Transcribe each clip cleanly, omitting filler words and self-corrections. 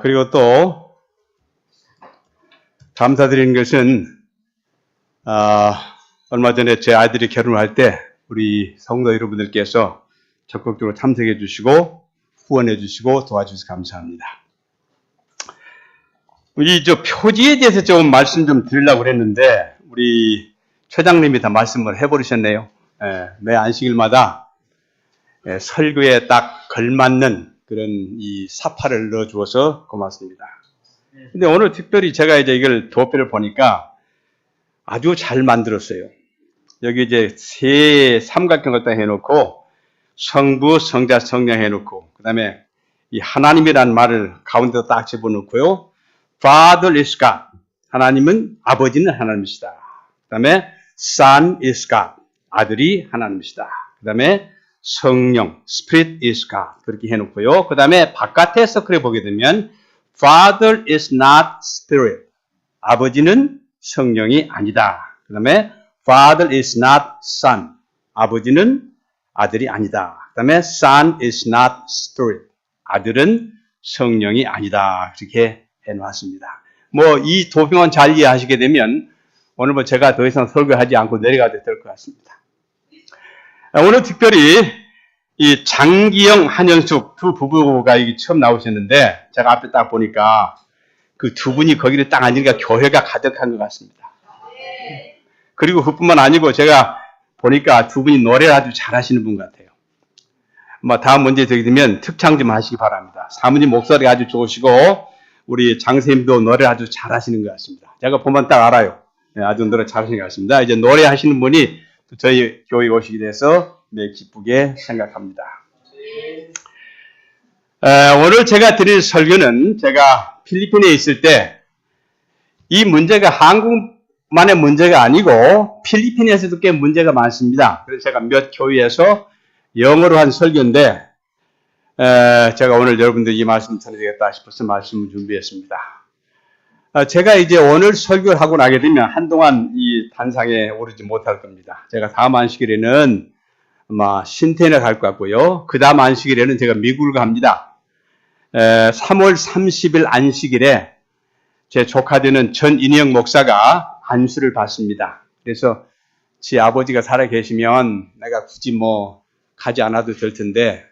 그리고 또 감사드리는 것은 얼마 전에 제 아들이 결혼을 할 때 우리 성도 여러분들께서 적극적으로 참석해 주시고 후원해 주시고 도와주셔서 감사합니다. 이 표지에 대해서 좀 말씀 좀 드리려고 그랬는데 우리 처장님이 다 말씀을 해버리셨네요. 매 안식일마다 설교에 딱 걸맞는 그런 이 사파를 넣어주어서 고맙습니다. 근데 오늘 특별히 제가 이제 이걸 도표를 보니까 아주 잘 만들었어요. 여기 이제 세 삼각형을 딱 해놓고 성부, 성자, 성령 해놓고 그 다음에 이 하나님이라는 말을 가운데로 딱 집어넣고요. Father is God. 하나님은 아버지는 하나님이시다. 그 다음에 Son is God. 아들이 하나님이시다. 그 다음에 성령, Spirit is God. 그렇게 해놓고요. 그 다음에 바깥에 서클에 보게 되면 Father is not Spirit. 아버지는 성령이 아니다. 그 다음에 Father is not Son. 아버지는 아들이 아니다. 그 다음에 Son is not Spirit. 아들은 성령이 아니다. 그렇게 해놓았습니다. 이 도표만 잘 이해하시게 되면 오늘 제가 더 이상 설교하지 않고 내려가도 될 것 같습니다. 오늘 특별히 이 장기영, 한영숙 두 부부가 여기 처음 나오셨는데 제가 앞에 딱 보니까 그 두 분이 거기를 딱 앉으니까 교회가 가득한 것 같습니다. 그리고 그뿐만 아니고 제가 보니까 두 분이 노래를 아주 잘하시는 분 같아요. 다음 문제 되게 되면 특창 좀 하시기 바랍니다. 사모님 목소리가 아주 좋으시고 우리 장선생님도 노래를 아주 잘하시는 것 같습니다. 제가 보면 딱 알아요. 아주 노래 잘하시는 것 같습니다. 이제 노래하시는 분이 저희 교회에 오시게 돼서 기쁘게 생각합니다. 오늘 제가 드릴 설교는 제가 필리핀에 있을 때 이 문제가 한국만의 문제가 아니고 필리핀에서도 꽤 문제가 많습니다. 그래서 제가 몇 교회에서 영어로 한 설교인데 제가 오늘 여러분들 이 말씀 전해드리겠다 싶어서 말씀을 준비했습니다. 제가 이제 오늘 설교를 하고 나게 되면 한동안 이 단상에 오르지 못할 겁니다. 제가 다음 안식일에는 아마 신태인에 갈 것 같고요. 그 다음 안식일에는 제가 미국을 갑니다. 3월 30일 안식일에 제 조카 되는 전인영 목사가 안수를 받습니다. 그래서 제 아버지가 살아 계시면 내가 굳이 가지 않아도 될 텐데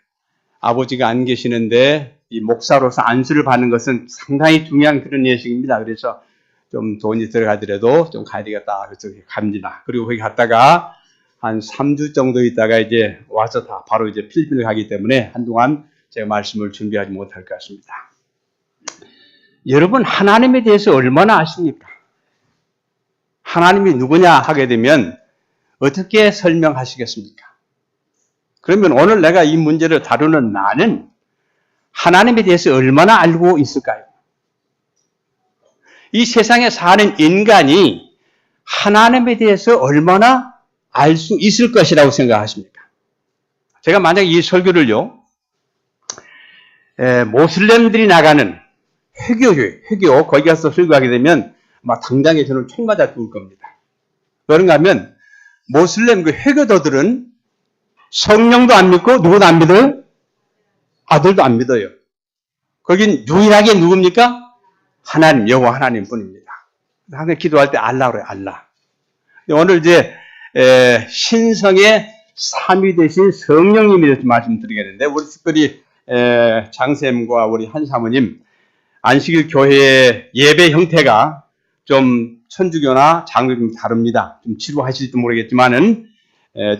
아버지가 안 계시는데 이 목사로서 안수를 받는 것은 상당히 중요한 그런 예식입니다. 그래서 좀 돈이 들어가더라도 좀 가야 되겠다. 그래서 갑니다. 그리고 거기 갔다가 한 3주 정도 있다가 이제 와서 바로 이제 필리핀을 가기 때문에 한동안 제가 말씀을 준비하지 못할 것 같습니다. 여러분 하나님에 대해서 얼마나 아십니까? 하나님이 누구냐 하게 되면 어떻게 설명하시겠습니까? 그러면 오늘 내가 이 문제를 다루는 나는 하나님에 대해서 얼마나 알고 있을까요? 이 세상에 사는 인간이 하나님에 대해서 얼마나 알 수 있을 것이라고 생각하십니까? 제가 만약 이 설교를요, 모슬렘들이 나가는 회교, 거기 가서 설교하게 되면 당장에 저는 총 맞아 죽을 겁니다. 그런가 하면 모슬렘 그 회교도들은 성령도 안 믿고 누구도 안 믿어요? 아들도 안 믿어요. 거긴 유일하게 누굽니까? 하나님, 여호와 하나님 뿐입니다. 항상 기도할 때 알라 그래요, 알라. 오늘 이제 신성의 삼위 되신 성령님에 대해서 말씀드리겠는데 우리 특별히 장쌤과 우리 한 사모님 안식일 교회의 예배 형태가 좀 천주교나 장로 좀 다릅니다. 좀 지루하실지도 모르겠지만은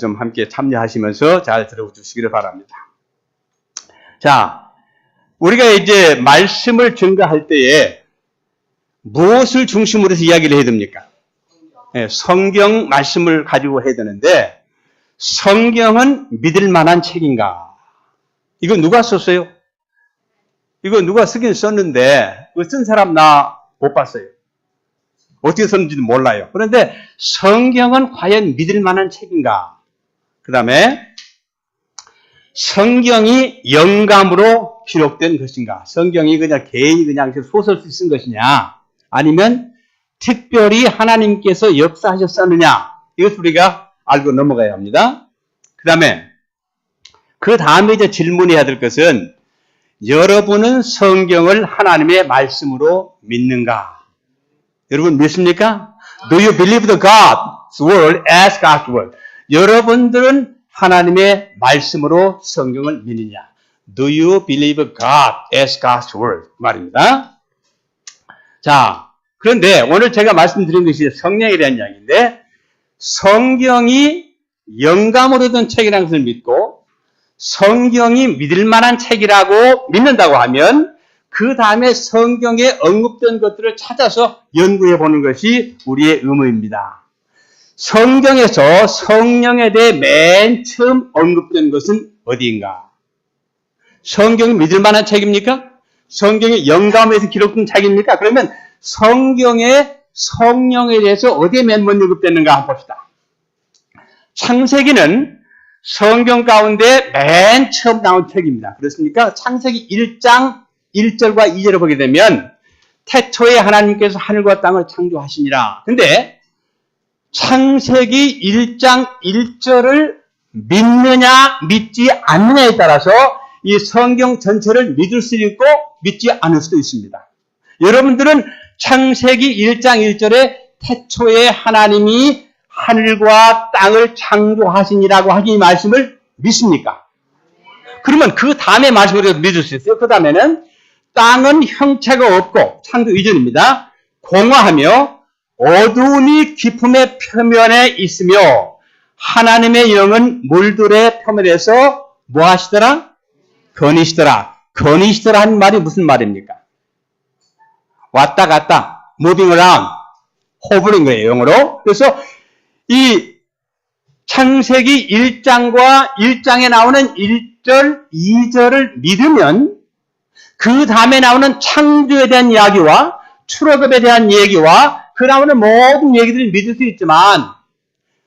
좀 함께 참여하시면서 잘 들어주시기를 바랍니다. 자, 우리가 이제 말씀을 증거할 때에 무엇을 중심으로 해서 이야기를 해야 됩니까? 성경 말씀을 가지고 해야 되는데 성경은 믿을 만한 책인가? 이거 누가 썼어요? 이거 누가 쓰긴 썼는데 그거 쓴 사람 나 못 봤어요. 어떻게 썼는지도 몰라요. 그런데 성경은 과연 믿을 만한 책인가? 그 다음에 성경이 영감으로 기록된 것인가? 성경이 그냥 개인이 그냥 소설을 쓴 것이냐? 아니면 특별히 하나님께서 역사하셨었느냐? 이것을 우리가 알고 넘어가야 합니다. 그 다음에 이제 질문해야 될 것은 여러분은 성경을 하나님의 말씀으로 믿는가? 여러분 믿습니까? Do you believe the God's word as God's word? 여러분들은 하나님의 말씀으로 성경을 믿느냐? Do you believe God as God's word? 말입니다. 자, 그런데 오늘 제가 말씀드린 것이 성령에 대한 이야기인데, 성경이 영감으로 된 책이라는 것을 믿고 성경이 믿을 만한 책이라고 믿는다고 하면 그 다음에 성경에 언급된 것들을 찾아서 연구해 보는 것이 우리의 의무입니다. 성경에서 성령에 대해 맨 처음 언급된 것은 어디인가? 성경이 믿을 만한 책입니까? 성경의 영감에서 기록된 책입니까? 그러면 성경의 성령에 대해서 어디에 맨 먼저 언급됐는가 한번 봅시다. 창세기는 성경 가운데 맨 처음 나온 책입니다. 그렇습니까? 창세기 1장 1절과 2절을 보게 되면 태초에 하나님께서 하늘과 땅을 창조하시니라. 근데 창세기 1장 1절을 믿느냐 믿지 않느냐에 따라서 이 성경 전체를 믿을 수도 있고 믿지 않을 수도 있습니다. 여러분들은 창세기 1장 1절에 태초에 하나님이 하늘과 땅을 창조하시니라고 하신 이 말씀을 믿습니까? 그러면 그 다음에 말씀을 믿을 수 있어요. 그 다음에는 땅은 형체가 없고, 창조 이전입니다. 공허하며 어두움이 깊음의 표면에 있으며 하나님의 영은 물들의 표면에서 뭐 하시더라? 거니시더라. 거니시더라 하는 말이 무슨 말입니까? 왔다 갔다, moving around, hovering 거예요, 영어로. 그래서 이 창세기 1장과 1장에 나오는 1절, 2절을 믿으면 그 다음에 나오는 창조에 대한 이야기와 출애굽에 대한 얘기와 그 나오는 모든 얘기들을 믿을 수 있지만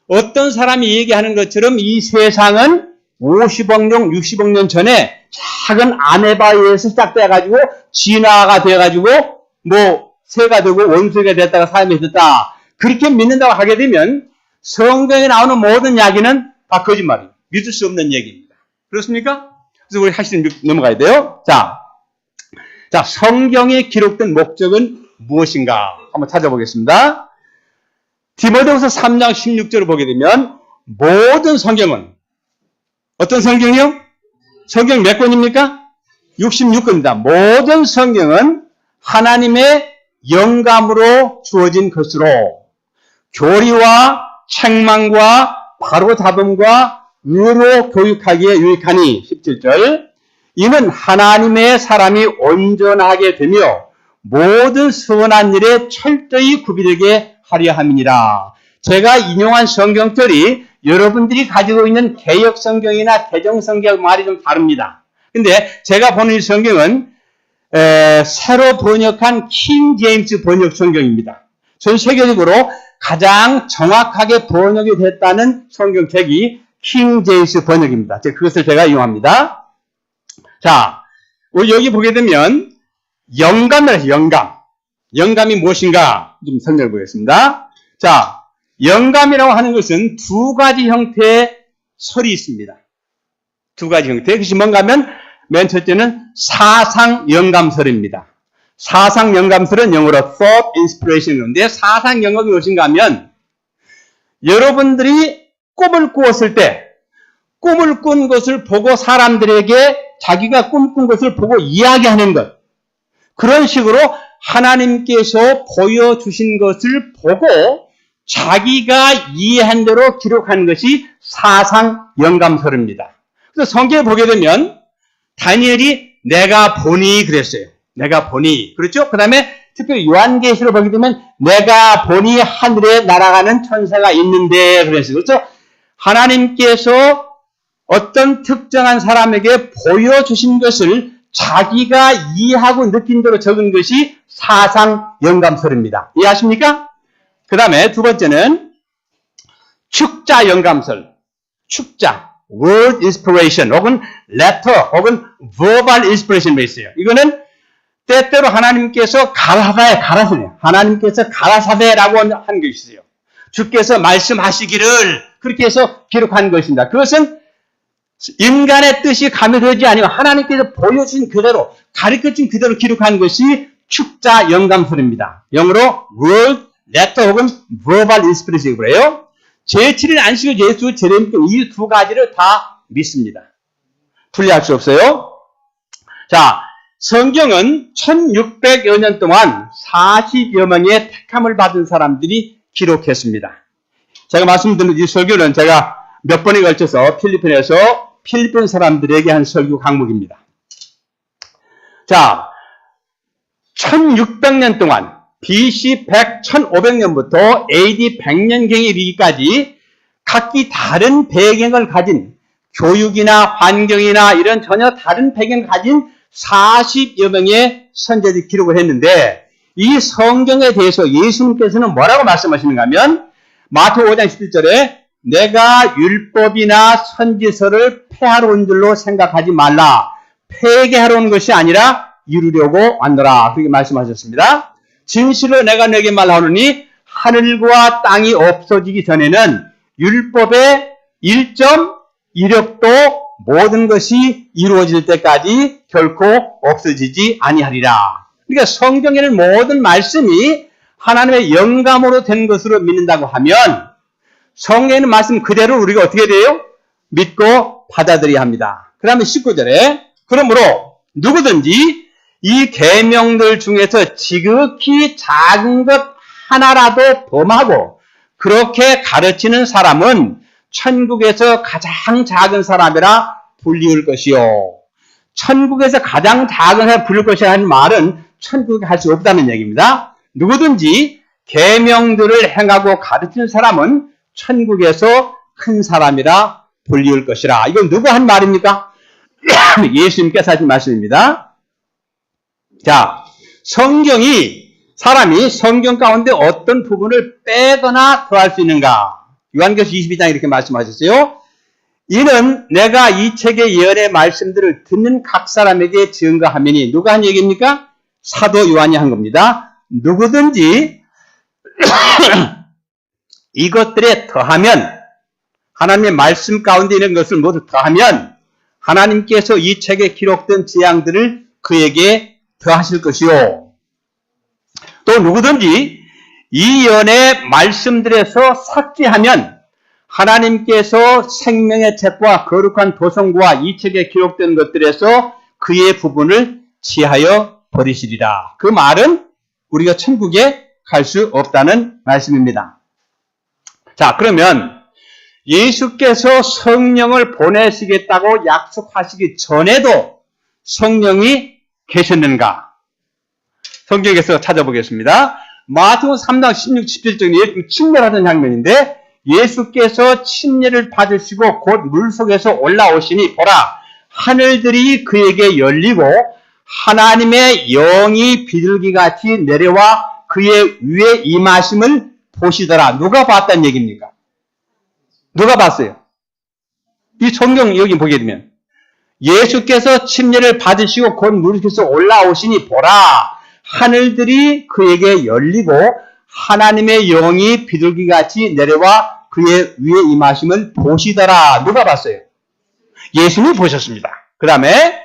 어떤 사람이 얘기하는 것처럼 이 세상은 50억 년, 60억 년 전에 작은 아메바에 의해서 시작돼가지고 진화가 돼가지고 뭐 새가 되고 원소가 됐다가 사람이 됐다. 그렇게 믿는다고 하게 되면 성경에 나오는 모든 이야기는 다 거짓말이에요. 믿을 수 없는 얘기입니다. 그렇습니까? 그래서 우리 사실은 넘어가야 돼요. 자, 성경에 기록된 목적은 무엇인가? 한번 찾아보겠습니다. 디모데후서 3장 16절을 보게 되면 모든 성경은 어떤 성경이요? 성경 몇 권입니까? 66권입니다. 모든 성경은 하나님의 영감으로 주어진 것으로 교리와 책망과 바로잡음과 의로 교육하기에 유익하니 17절 이는 하나님의 사람이 온전하게 되며 모든 선한 일에 철저히 구비되게 하려 함이니라. 제가 인용한 성경절이 여러분들이 가지고 있는 개역 성경이나 개정 성경 말이 좀 다릅니다. 근데 제가 보는 이 성경은 새로 번역한 킹 제임스 번역 성경입니다. 전 세계적으로 가장 정확하게 번역이 됐다는 성경책이 킹 제임스 번역입니다. 그것을 제가 이용합니다. 자, 여기 보게 되면 영감이라서 영감. 영감이 무엇인가 좀 설명해 보겠습니다. 자, 영감이라고 하는 것은 두 가지 형태의 설이 있습니다. 두 가지 형태. 그것이 뭔가 하면 맨 첫째는 사상 영감설입니다. 사상 영감설은 영어로 thought inspiration인데 사상 영감이 무엇인가 하면 여러분들이 꿈을 꾸었을 때 꿈을 꾼 것을 보고 사람들에게 자기가 꿈꾼 것을 보고 이야기하는 것. 그런 식으로 하나님께서 보여주신 것을 보고 자기가 이해한 대로 기록한 것이 사상 영감설입니다. 그래서 성경에 보게 되면 다니엘이 내가 보니 그랬어요. 내가 보니. 그렇죠? 그 다음에 특별히 요한계시로 보게 되면 내가 보니 하늘에 날아가는 천사가 있는데 그랬어요. 그렇죠? 하나님께서 어떤 특정한 사람에게 보여주신 것을 자기가 이해하고 느낀 대로 적은 것이 사상 영감설입니다. 이해하십니까? 그 다음에 두 번째는 축자 영감설. 축자. word inspiration 혹은 letter 혹은 verbal inspiration이 있어요. 이거는 때때로 하나님께서 가라사대, 가라사대. 하나님께서 가라사대라고 한 것이 있어요. 주께서 말씀하시기를 그렇게 해서 기록한 것입니다. 그것은 인간의 뜻이 가미되지 아니면 하나님께서 보여주신 그대로, 가르쳐준 그대로 기록한 것이 축자 영감서입니다. 영어로 word, letter 혹은 verbal inspiration이라고 그래요. 제7일 안식을 예수 제рем께 이 두 가지를 다 믿습니다. 분리할 수 없어요. 자, 성경은 1600여 년 동안 40여 명의 택함을 받은 사람들이 기록했습니다. 제가 말씀드린 이 설교는 제가 몇 번에 걸쳐서 필리핀에서 필리핀 사람들에게 한 설교 강목입니다. 자, 1600년 동안 BC 100, 1500년부터 AD 100년경에 이르기까지 각기 다른 배경을 가진 교육이나 환경이나 이런 전혀 다른 배경을 가진 40여 명의 선제들이 기록을 했는데 이 성경에 대해서 예수님께서는 뭐라고 말씀하시는가 하면 마태복음 5장 11절에 내가 율법이나 선지서를 폐하러 온 줄로 생각하지 말라. 폐기하러 온 것이 아니라 이루려고 왔노라. 그렇게 말씀하셨습니다. 진실로 내가 너에게 말하노니 하늘과 땅이 없어지기 전에는 율법의 1점 이력도 모든 것이 이루어질 때까지 결코 없어지지 아니하리라. 그러니까 성경에는 모든 말씀이 하나님의 영감으로 된 것으로 믿는다고 하면 성경에 있는 말씀 그대로 우리가 어떻게 돼요? 믿고 받아들여야 합니다. 그 다음에 19절에 그러므로 누구든지 이 계명들 중에서 지극히 작은 것 하나라도 범하고 그렇게 가르치는 사람은 천국에서 가장 작은 사람이라 불리울 것이요. 천국에서 가장 작은 사람이 불릴 것이라는 말은 천국에 할 수 없다는 얘기입니다. 누구든지 계명들을 행하고 가르치는 사람은 천국에서 큰 사람이라 불리울 것이라. 이건 누가 한 말입니까? 예수님께서 하신 말씀입니다. 자, 사람이 성경 가운데 어떤 부분을 빼거나 더할 수 있는가? 요한계시록 22장 이렇게 말씀하셨어요. 이는 내가 이 책의 예언의 말씀들을 듣는 각 사람에게 증거하매니 누가 한 얘기입니까? 사도 요한이 한 겁니다. 누구든지 이것들에 더하면 하나님의 말씀 가운데 있는 것을 모두 더하면 하나님께서 이 책에 기록된 재앙들을 그에게 더하실 것이요. 또 누구든지 이 예언의 말씀들에서 삭제하면 하나님께서 생명의 책과 거룩한 도성과 이 책에 기록된 것들에서 그의 부분을 취하여 버리시리라. 그 말은 우리가 천국에 갈 수 없다는 말씀입니다. 자, 그러면 예수께서 성령을 보내시겠다고 약속하시기 전에도 성령이 계셨는가? 성경에서 찾아보겠습니다. 마태복음 3장 16, 17절에 침례하던 장면인데 예수께서 침례를 받으시고 곧 물속에서 올라오시니 보라 하늘들이 그에게 열리고 하나님의 영이 비둘기같이 내려와 그의 위에 임하심을 보시더라. 누가 봤다는 얘기입니까? 누가 봤어요? 이 성경 여기 보게 되면 예수께서 침례를 받으시고 곧 물속에서 올라오시니 보라 하늘들이 그에게 열리고 하나님의 영이 비둘기같이 내려와 그의 위에 임하심을 보시더라. 누가 봤어요? 예수님이 보셨습니다. 그 다음에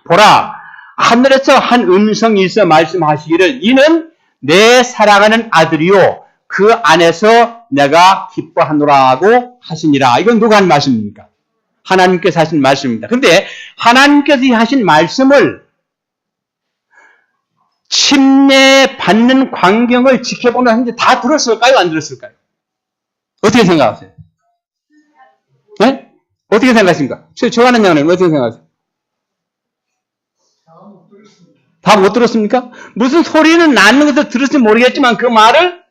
보라 하늘에서 한 음성이 있어 말씀하시기를 이는 내 사랑하는 아들이요 그 안에서 내가 기뻐하노라고 하시니라. 이건 누가 한 말씀입니까? 하나님께서 하신 말씀입니다. 그런데 하나님께서 하신 말씀을 침례 받는 광경을 지켜보는 사람들이 다 들었을까요? 안 들었을까요? 어떻게 생각하세요? 네? 어떻게 생각하십니까? 좋아하는 양은 어떻게 생각하세요? 다 못 들었습니까? 무슨 소리는 나는 것을 들었을지 모르겠지만 그 말을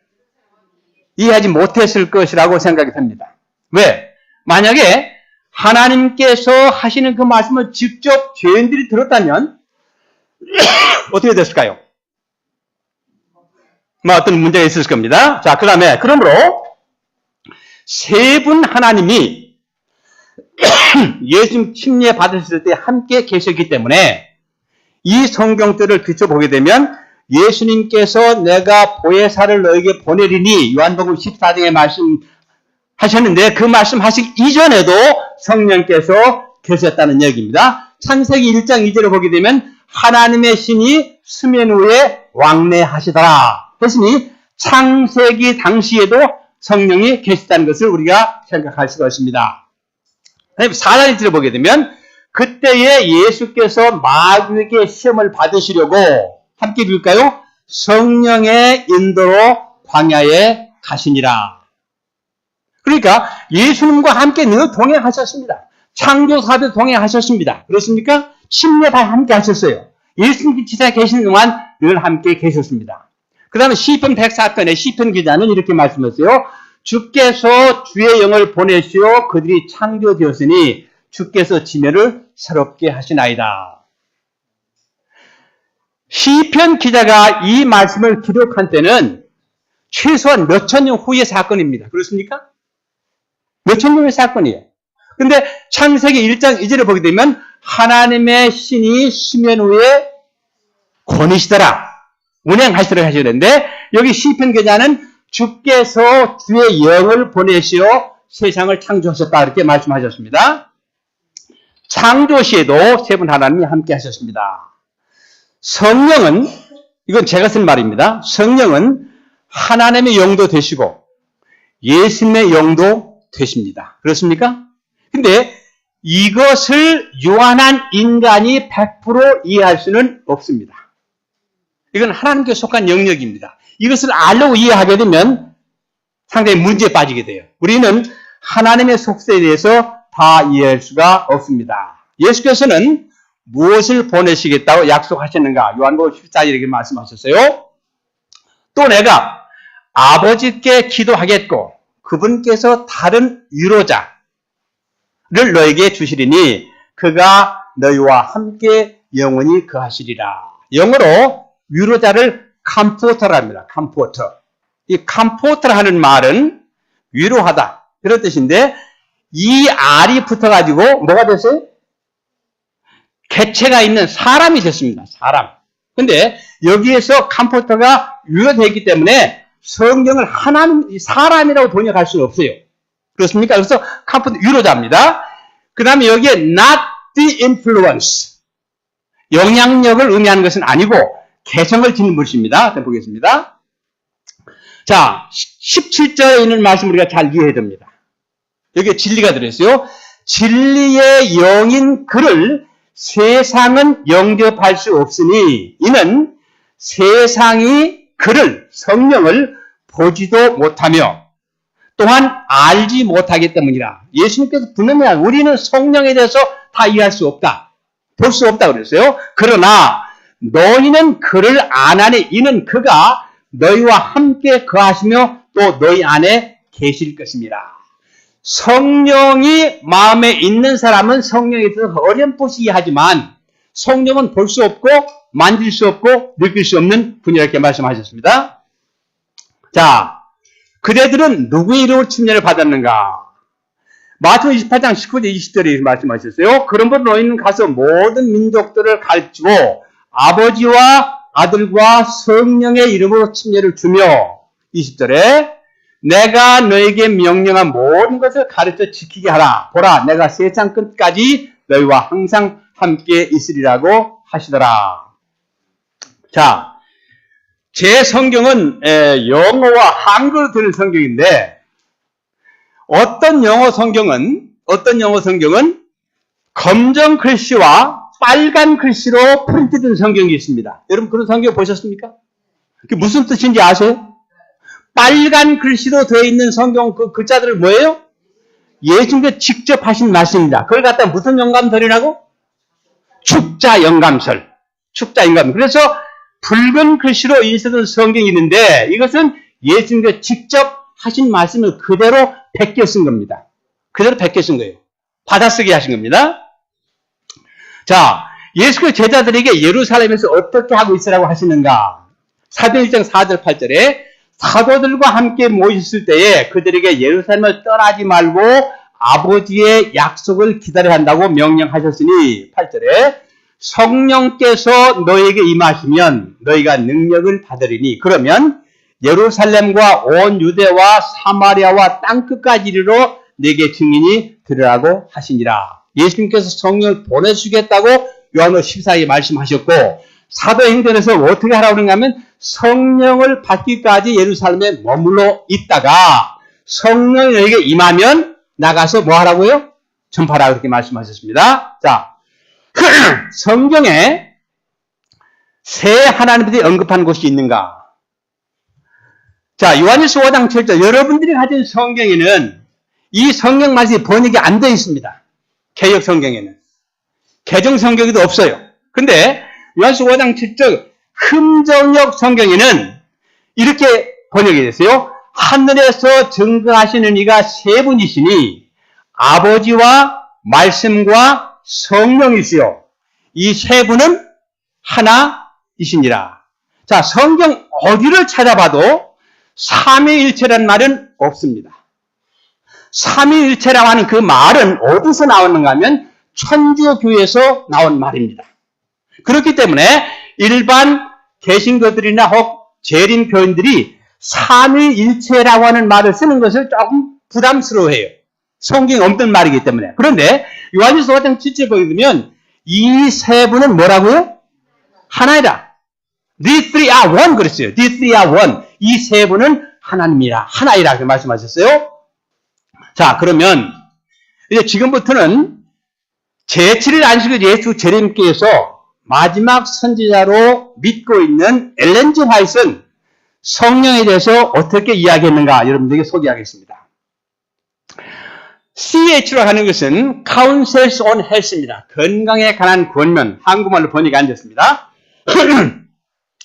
이해하지 못했을 것이라고 생각이 듭니다. 왜? 만약에 하나님께서 하시는 그 말씀을 직접 죄인들이 들었다면 어떻게 됐을까요? 어떤 문제가 있을 겁니다. 자, 그 다음에 그러므로 세 분 하나님이 예수님 침례 받으실 때 함께 계셨기 때문에 이 성경들을 비춰보게 되면 예수님께서 내가 보혜사를 너에게 보내리니 요한복음 14장에 말씀하셨는데 그 말씀하시기 이전에도 성령께서 계셨다는 얘기입니다. 창세기 1장 2절을 보게 되면 하나님의 신이 수면 위에 왕래하시더라 했으니 창세기 당시에도 성령이 계시다는 것을 우리가 생각할 수가 있습니다. 4장 1절을 보게 되면 그때에 예수께서 마귀에게 시험을 받으시려고 함께 읽을까요? 성령의 인도로 광야에 가시니라. 그러니까 예수님과 함께 늘 동행하셨습니다. 창조사도 동행하셨습니다. 그렇습니까? 10년 다 함께 하셨어요. 예수님이 지상에 계시는 동안 늘 함께 계셨습니다. 그 다음에 시편 104편의 시편 기자는 이렇게 말씀하세요. 주께서 주의 영을 보내시어 그들이 창조되었으니 주께서 지면을 새롭게 하시나이다. 시편 기자가 이 말씀을 기록한 때는 최소한 몇천 년 후의 사건입니다. 그렇습니까? 몇천 년의 사건이에요. 근데 창세기 1장 2절을 보게 되면 하나님의 신이 수면 위에 거니시더라. 운행하시더라 하시는데 여기 시편 기자는 주께서 주의 영을 보내시어 세상을 창조하셨다 이렇게 말씀하셨습니다. 창조 시에도 세 분 하나님이 함께 하셨습니다. 성령은 이건 제가 쓴 말입니다. 성령은 하나님의 영도 되시고 예수님의 영도 되십니다. 그렇습니까? 근데 이것을 유한한 인간이 100% 이해할 수는 없습니다. 이건 하나님께 속한 영역입니다. 이것을 알고 이해하게 되면 상당히 문제에 빠지게 돼요. 우리는 하나님의 속세에 대해서 다 이해할 수가 없습니다. 예수께서는 무엇을 보내시겠다고 약속하셨는가? 요한복음 14절에 이렇게 말씀하셨어요. 또 내가 아버지께 기도하겠고 그분께서 다른 위로자를 너에게 주시리니 그가 너희와 함께 영원히 거하시리라. 영어로 위로자를 컴포터랍니다. 컴포터. 이 컴포터라 하는 말은 위로하다 그런 뜻인데 이 R이 붙어가지고 뭐가 됐어요? 개체가 있는 사람이 됐습니다. 사람. 근데 여기에서 컴포터가 위로되기 때문에 성경을 하나님, 사람이라고 번역할 수는 없어요. 그렇습니까? 그래서 컴포터 위로자입니다. 그 다음에 여기에 not the influence. 영향력을 의미하는 것은 아니고 개성을 지닌 분입니다. 보겠습니다. 자, 17절에 있는 말씀 우리가 잘 이해해야 됩니다. 여기에 진리가 들어있어요. 진리의 영인 그를 세상은 영접할 수 없으니 이는 세상이 그를 성령을 보지도 못하며 또한 알지 못하기 때문이라. 예수님께서 분명히 우리는 성령에 대해서 다 이해할 수 없다. 볼 수 없다 그랬어요. 그러나 너희는 그를 아나니 이는 그가 너희와 함께 거하시며 또 너희 안에 계실 것입니다. 성령이 마음에 있는 사람은 성령에 대해서 어렴풋이 이해하지만 성령은 볼 수 없고 만질 수 없고 느낄 수 없는 분이라 이렇게 말씀하셨습니다. 자, 그대들은 누구의 이름으로 침례를 받았는가? 마태복음 28장 19절 20절에 말씀하셨어요. 그러므로 너희는 가서 모든 민족들을 가르치고 아버지와 아들과 성령의 이름으로 침례를 주며 20절에 내가 너에게 명령한 모든 것을 가르쳐 지키게 하라. 보라, 내가 세상 끝까지 너희와 항상 함께 있으리라고 하시더라. 자, 제 성경은 영어와 한글로 되는 성경인데 어떤 영어 성경은 검정 글씨와 빨간 글씨로 프린트된 성경이 있습니다. 여러분 그런 성경 보셨습니까? 그게 무슨 뜻인지 아세요? 빨간 글씨로 되어 있는 성경 그 글자들은 뭐예요? 예수님께서 직접 하신 말씀입니다. 그걸 갖다 무슨 영감설이라고? 축자 영감설. 그래서 붉은 글씨로 인쇄된 성경이 있는데 이것은 예수님께서 직접 하신 말씀을 그대로 베껴 쓴 겁니다. 그대로 베껴 쓴 거예요. 받아쓰기 하신 겁니다. 자, 예수께서 제자들에게 예루살렘에서 어떻게 하고 있으라고 하시는가? 사도행전 1장 4절 8절에 사도들과 함께 모였을 때에 그들에게 예루살렘을 떠나지 말고 아버지의 약속을 기다려야 한다고 명령하셨으니 8절에 성령께서 너에게 임하시면 너희가 능력을 받으리니 그러면 예루살렘과 온 유대와 사마리아와 땅끝까지 이르러 내게 증인이 되리라고 하시니라. 예수님께서 성령을 보내주겠다고 요한복음 14에 말씀하셨고, 사도행전에서 어떻게 하라고 그러는가 하면 성령을 받기까지 예루살렘에 머물러 있다가 성령이 너에게 임하면 나가서 뭐 하라고요? 전파라 그렇게 말씀하셨습니다. 자, 성경에 새 하나님들이 언급한 곳이 있는가? 자, 요한일서 5장 7절, 여러분들이 가진 성경에는 이 성경 말씀이 번역이 안 되어 있습니다. 개역 성경에는. 개정 성경에도 없어요. 근데 요한일서 5장 7절 흠정역 성경에는 이렇게 번역이 됐어요. 하늘에서 증거하시는 이가 세 분이시니 아버지와 말씀과 성령이시요. 이 세 분은 하나이시니라. 자, 성경 어디를 찾아봐도 삼위일체라는 말은 없습니다. 삼위일체라고 하는 그 말은 어디서 나오는가 하면 천주교에서 나온 말입니다. 그렇기 때문에 일반 개신교들이나 혹 재림 교인들이 삼위일체라고 하는 말을 쓰는 것을 조금 부담스러워해요. 성경에 없는 말이기 때문에. 그런데 요한일서 5장 7절에 보게 되면 이 세 분은 뭐라고요? 하나이다. These three are one 그랬어요. These three are one. 이 세 분은 하나님이라, 하나이라 그렇게 말씀하셨어요. 자, 그러면 이제 지금부터는 제7일 안식일 예수 재림께서 마지막 선지자로 믿고 있는 엘렌 G. 화이트는 성령에 대해서 어떻게 이야기했는가 여러분들에게 소개하겠습니다. CH로 하는 것은 Counsels on Health입니다. 건강에 관한 권면, 한국말로 번역이 안 됐습니다.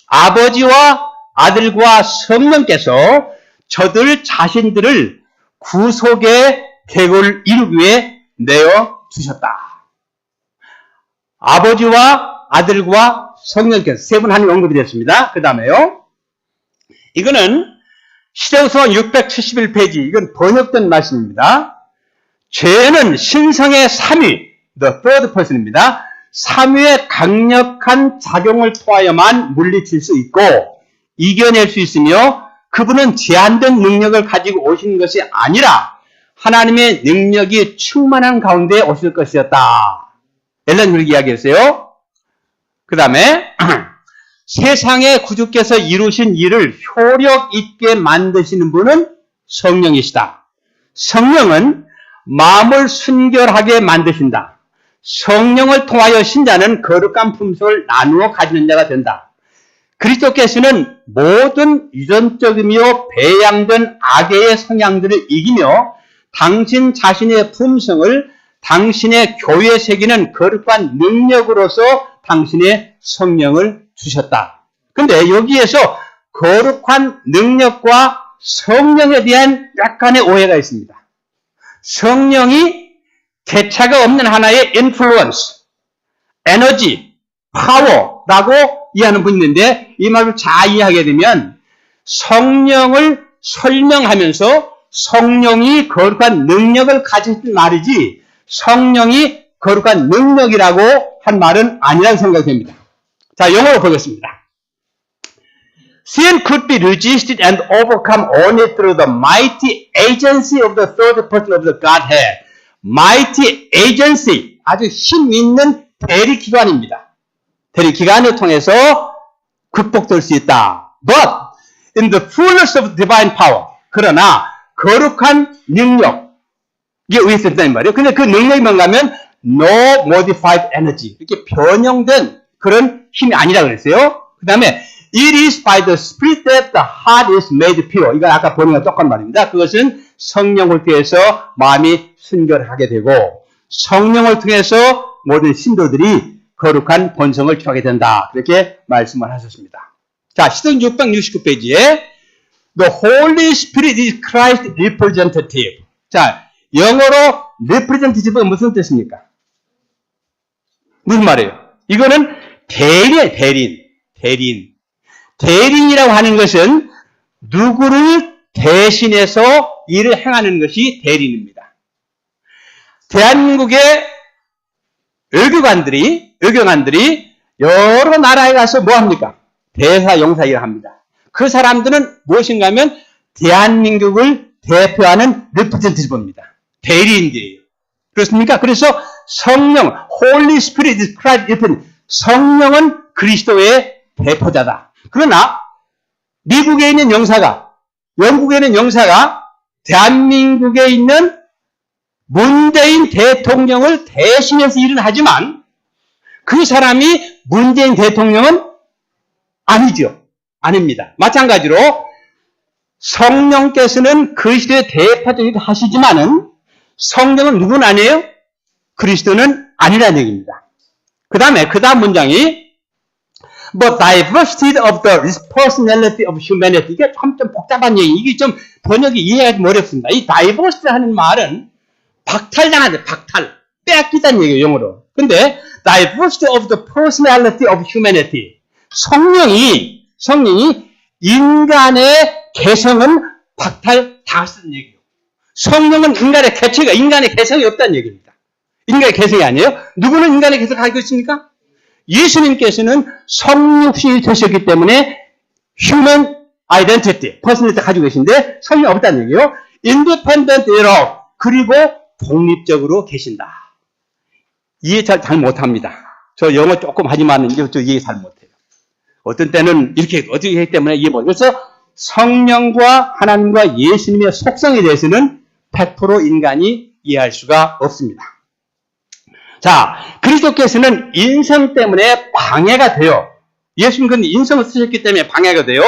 아버지와 아들과 성령께서 저들 자신들을 구속의 계획을 이루기 위해 내어 주셨다. 아버지와 아들과 성령께서 세 분 하나님 언급이 됐습니다. 그 다음에요. 이거는 시대우서 671페이지, 이건 번역된 말씀입니다. 죄는 신성의 3위, the third person입니다. 3위의 강력한 작용을 통하여만 물리칠 수 있고 이겨낼 수 있으며 그분은 제한된 능력을 가지고 오신 것이 아니라 하나님의 능력이 충만한 가운데 오실 것이었다. 엘렌 그렇게 이야기했어요. 그 다음에 세상의 구주께서 이루신 일을 효력 있게 만드시는 분은 성령이시다. 성령은 마음을 순결하게 만드신다. 성령을 통하여 신자는 거룩한 품성을 나누어 가지는 자가 된다. 그리스도께서는 모든 유전적이며 배양된 악의 성향들을 이기며 당신 자신의 품성을 당신의 교회에 새기는 거룩한 능력으로서 당신의 성령을 주셨다. 근데 여기에서 거룩한 능력과 성령에 대한 약간의 오해가 있습니다. 성령이 대차가 없는 하나의 influence, 에너지, 파워라고 이해하는 분이 있는데 이 말을 잘 이해하게 되면 성령을 설명하면서 성령이 거룩한 능력을 가진 말이지 성령이 거룩한 능력이라고 한 말은 아니라는 생각이 됩니다. 자, 영어로 보겠습니다. Sin could be resisted and overcome only through the mighty agency of the third person of the Godhead. Mighty agency, 아주 힘 있는 대리기관입니다. 대리기관을 통해서 극복될 수 있다. But in the fullness of divine power, 그러나 거룩한 능력에 의해서 있다는 말이에요. 근데 그 능력이 뭔가 하면 no modified energy, 이렇게 변형된 그런 힘이 아니라 그랬어요. 그 다음에 It is by the Spirit that the heart is made pure. 이건 아까 본인과 똑같은 말입니다. 그것은 성령을 통해서 마음이 순결하게 되고 성령을 통해서 모든 신도들이 거룩한 본성을 취하게 된다. 그렇게 말씀을 하셨습니다. 자, 시편 669페이지에 The Holy Spirit is Christ representative. 자, 영어로 representative가 무슨 뜻입니까? 무슨 말이에요? 이거는 대린. 대리인이라고 하는 것은 누구를 대신해서 일을 행하는 것이 대리인입니다. 대한민국의 외교관들이 여러 나라에 가서 뭐 합니까? 대사, 용사 일을 합니다. 그 사람들은 무엇인가 하면 대한민국을 대표하는 리프레젠티티브입니다. 대리인들이에요. 그렇습니까? 그래서 성령, Holy Spirit is Christ, 성령은 그리스도의 대표자다. 그러나 미국에 있는 영사가, 영국에 있는 영사가 대한민국에 있는 문재인 대통령을 대신해서 일을 하지만 그 사람이 문재인 대통령은 아니죠. 아닙니다. 마찬가지로 성령께서는 그리스도의 대표자이기도 하시지만은 성령은 누구는 아니에요? 그리스도는 아니라는 얘기입니다. 그 다음 문장이 But diversity of the personality of humanity. 이게 좀 복잡한 얘기. 이게 좀 번역이 이해하기 좀 어렵습니다. 이 diversity 하는 말은 박탈당하죠. 박탈. 빼앗기다는 얘기예요, 영어로. 근데 diversity of the personality of humanity. 성령이 인간의 개성은 박탈당했다는 얘기예요. 성령은 인간의 개체가, 인간의 개성이 없다는 얘기입니다. 인간의 개성이 아니에요? 누구는 인간의 개성을 가지고 있습니까? 예수님께서는 성육신이 되셨기 때문에 human identity, personality 가지고 계신데 성령 없다는 얘기예요. independent of, 그리고 독립적으로 계신다. 이해 잘 못합니다. 저 영어 조금 하지만 저 이해 잘 못해요. 어떤 때는 이렇게 어떻게 하기 때문에 이해 못해요. 그래서 성령과 하나님과 예수님의 속성에 대해서는 100% 인간이 이해할 수가 없습니다. 자, 그리스도께서는 인성 때문에 방해가 돼요. 예수님은 인성을 쓰셨기 때문에 방해가 돼요.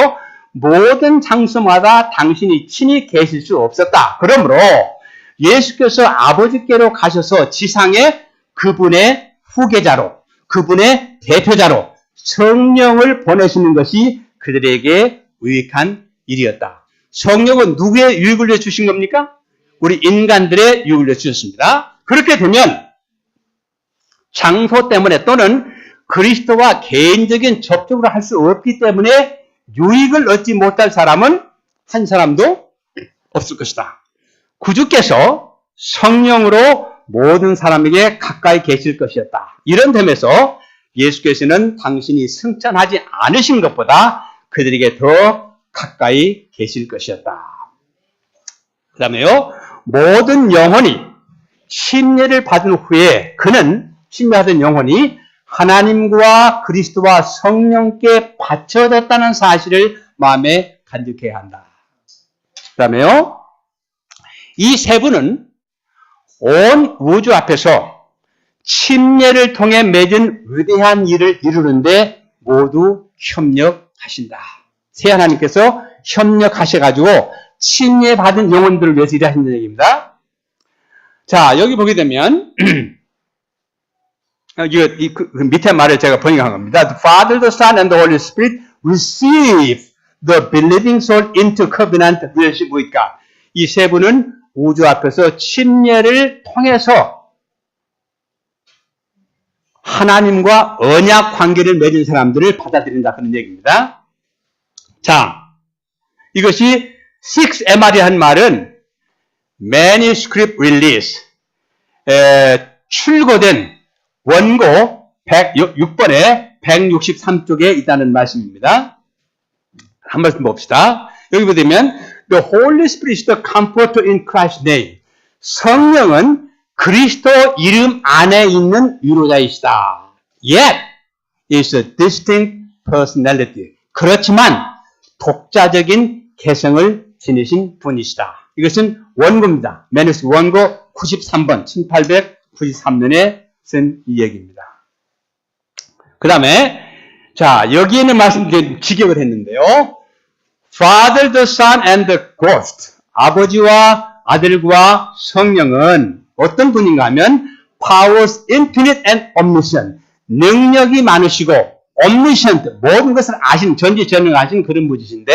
모든 장소마다 당신이 친히 계실 수 없었다. 그러므로 예수께서 아버지께로 가셔서 지상에 그분의 후계자로, 그분의 대표자로 성령을 보내시는 것이 그들에게 유익한 일이었다. 성령은 누구의 유익을 주신 겁니까? 우리 인간들의 유익을 주셨습니다. 그렇게 되면 장소 때문에 또는 그리스도와 개인적인 접촉을 할 수 없기 때문에 유익을 얻지 못할 사람은 한 사람도 없을 것이다. 구주께서 성령으로 모든 사람에게 가까이 계실 것이었다. 이런 점에서 예수께서는 당신이 승천하지 않으신 것보다 그들에게 더 가까이 계실 것이었다. 그 다음에요. 모든 영혼이 침례를 받은 후에 그는 침례받은 영혼이 하나님과 그리스도와 성령께 바쳐졌다는 사실을 마음에 간직해야 한다. 그 다음에요. 이 세 분은 온 우주 앞에서 침례를 통해 맺은 위대한 일을 이루는데 모두 협력하신다. 새 하나님께서 협력하셔가지고 침례받은 영혼들을 위해서 일하신다는 얘기입니다. 자, 여기 보게 되면 그 밑에 말을 제가 번역한 겁니다. The Father, the Son, and the Holy Spirit receive the believing soul into covenant relationship with God. 이 세 분은 우주 앞에서 침례를 통해서 하나님과 언약 관계를 맺은 사람들을 받아들인다. 그런 얘기입니다. 자, 이것이 6MR이 한 말은 manuscript release, 출고된 원고 6번에 163쪽에 있다는 말씀입니다. 한 말씀 봅시다. 여기 보시면 The Holy Spirit is the comforter in Christ's name. 성령은 그리스도 이름 안에 있는 위로자이시다. Yet is a distinct personality. 그렇지만 독자적인 개성을 지니신 분이시다. 이것은 원고입니다. 매뉴스 원고 93번 1893년에 쓴 이 얘기입니다. 그 다음에 자 여기에는 말씀 직역을 했는데요. Father, the Son, and the Ghost. 아버지와 아들과 성령은 어떤 분인가 하면 powers infinite and omniscient. 능력이 많으시고 omniscient. 모든 것을 아신 전지전능하신 그런 분이신데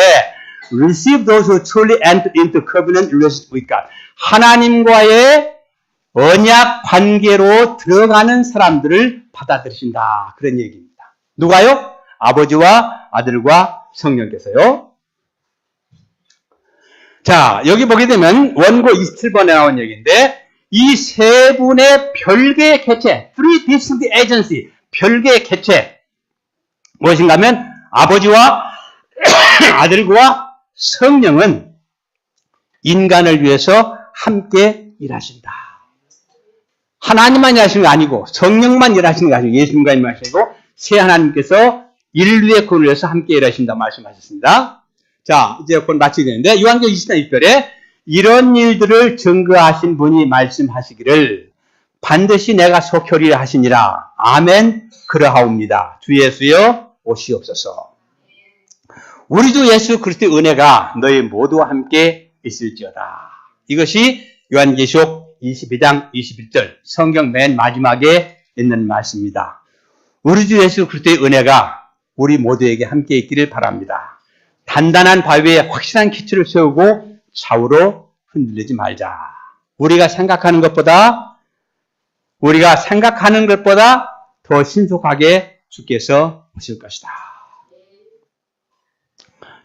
receive those who truly enter into covenant relationship with God. 하나님과의 언약 관계로 들어가는 사람들을 받아들이신다. 그런 얘기입니다. 누가요? 아버지와 아들과 성령께서요. 자, 여기 보게 되면 원고 27번에 나온 얘기인데 이 세 분의 별개의 개체, three distinct agency, 별개의 개체 무엇인가 하면 아버지와 아들과 성령은 인간을 위해서 함께 일하신다. 하나님만 일하시는 게 아니고 성령만 일하시는 게 아니고 예수님과 일하시고 새 하나님께서 인류의 구원을 위해서 함께 일하신다 말씀하셨습니다. 자, 이제 곧 마치게 되는데 요한계시록 20장 1절에 이런 일들을 증거하신 분이 말씀하시기를 반드시 내가 속혈이라 하시니라. 아멘. 그러하옵니다. 주 예수여 오시옵소서. 우리 주 예수 그리스도의 은혜가 너희 모두와 함께 있을지어다. 이것이 요한계시록 22장 21절 성경 맨 마지막에 있는 말씀입니다. 우리 주 예수 그리스도의 은혜가 우리 모두에게 함께 있기를 바랍니다. 단단한 바위에 확실한 기초를 세우고 좌우로 흔들리지 말자. 우리가 생각하는 것보다 더 신속하게 주께서 오실 것이다.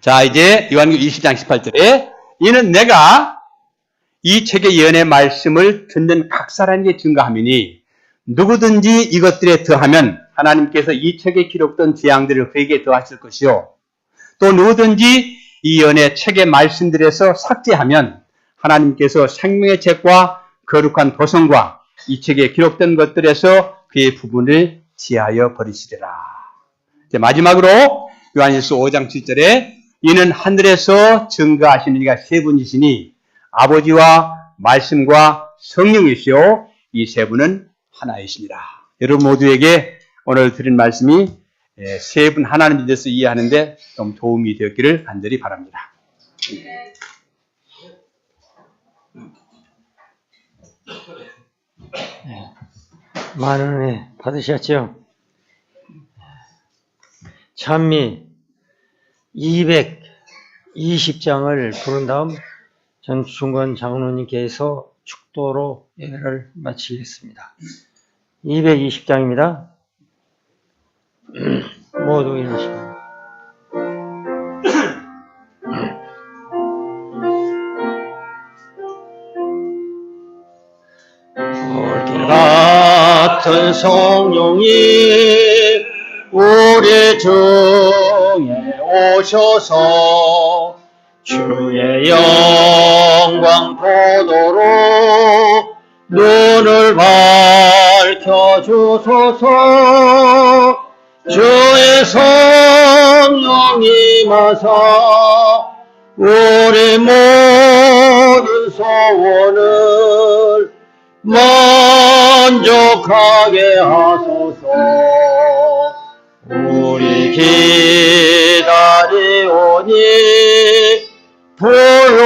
자, 이제 요한계시록 20장 18절에 이는 내가 이 책의 예언의 말씀을 듣는 각 사람에게 증거하미니 누구든지 이것들에 더하면 하나님께서 이 책에 기록된 재앙들을 그에게 더하실 것이요 또 누구든지 이 예언의 책의 말씀들에서 삭제하면 하나님께서 생명의 책과 거룩한 도성과 이 책에 기록된 것들에서 그의 부분을 지하여 버리시리라. 이제 마지막으로 요한일서 5장 7절에 이는 하늘에서 증거하시는 이가 세 분이시니 아버지와 말씀과 성령이시요 이 세 분은 하나이시니라. 여러분 모두에게 오늘 드린 말씀이 세 분 하나님에 대해서 이해하는데 좀 도움이 되었기를 간절히 바랍니다. 많은 은혜 받으셨죠? 찬미 220장을 부른 다음 전충건 장로님께서 축도로 예배를 마치겠습니다. 220장입니다. 모두 일으키시고 올길 같은 성령이 우리 중에 오셔서 주의 영광 보도록 눈을 밝혀주소서. 주의 성령이 임하사 우리 모든 소원을 만족하게 하소서. 우리 기다리오니 불러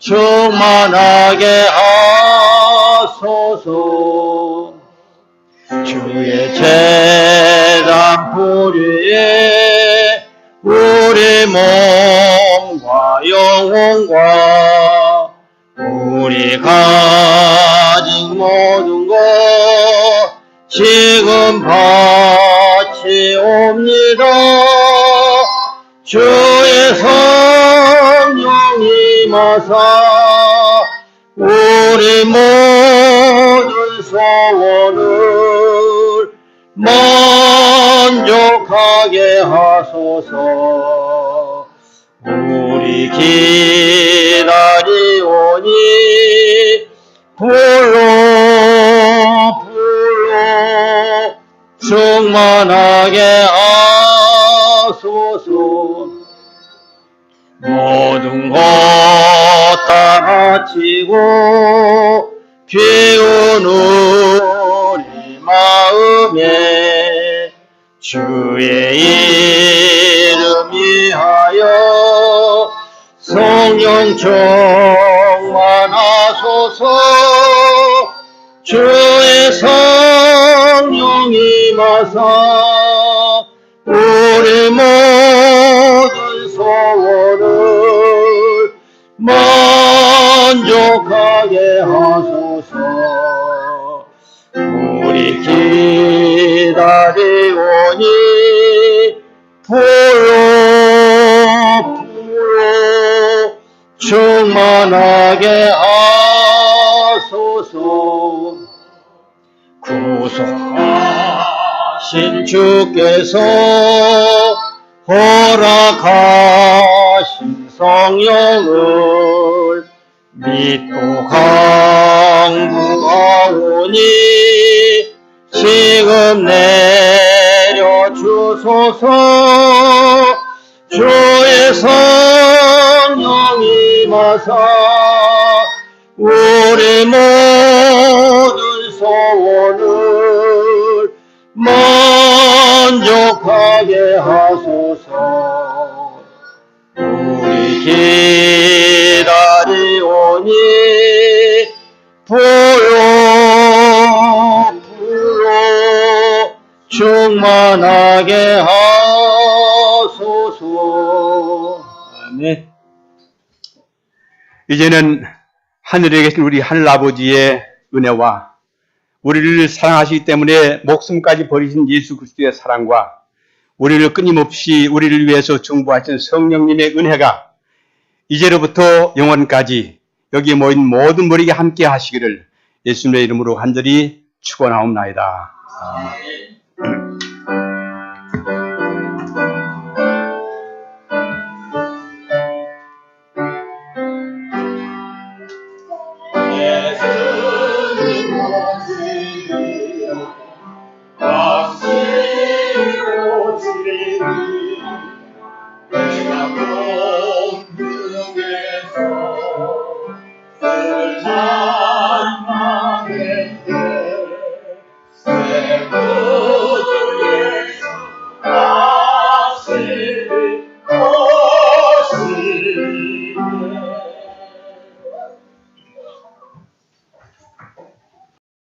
충만하게 하소서. 주의 재단 뿌리에 우리 몸과 영혼과 우리 가진 모든 것 지금 바치옵니다. 주의 성령이 임하사 우리 모든 소원을 만족하게 하소서. 우리 기다리오니 불러 충만하게 하소서. 모든 것 다 바치고 비운 우리 마음에 주의 이름 위하여 성령 충만하소서. 주의 성령 임하사 우리 모든 소원을 만족하게 하소서. 우리 기다리오니 불러 충만하게 하소서. 구속하신 주께서 허락하신 성령을 믿고 강구하오니 지금 내려주소서. 주의 성령이 마사 우리 모든 소원을 만족하게 하소서. 우리 기다리오니 불로 충만하게 하소서. 아멘. 이제는 하늘에 계신 우리 하늘아버지의 은혜와 우리를 사랑하시기 때문에 목숨까지 버리신 예수 그리스도의 사랑과 우리를 끊임없이 우리를 위해서 중보하신 성령님의 은혜가 이제로부터 영원까지 여기 모인 모든 머리가 함께 하시기를 예수님의 이름으로 간절히 축원하옵나이다. 아멘.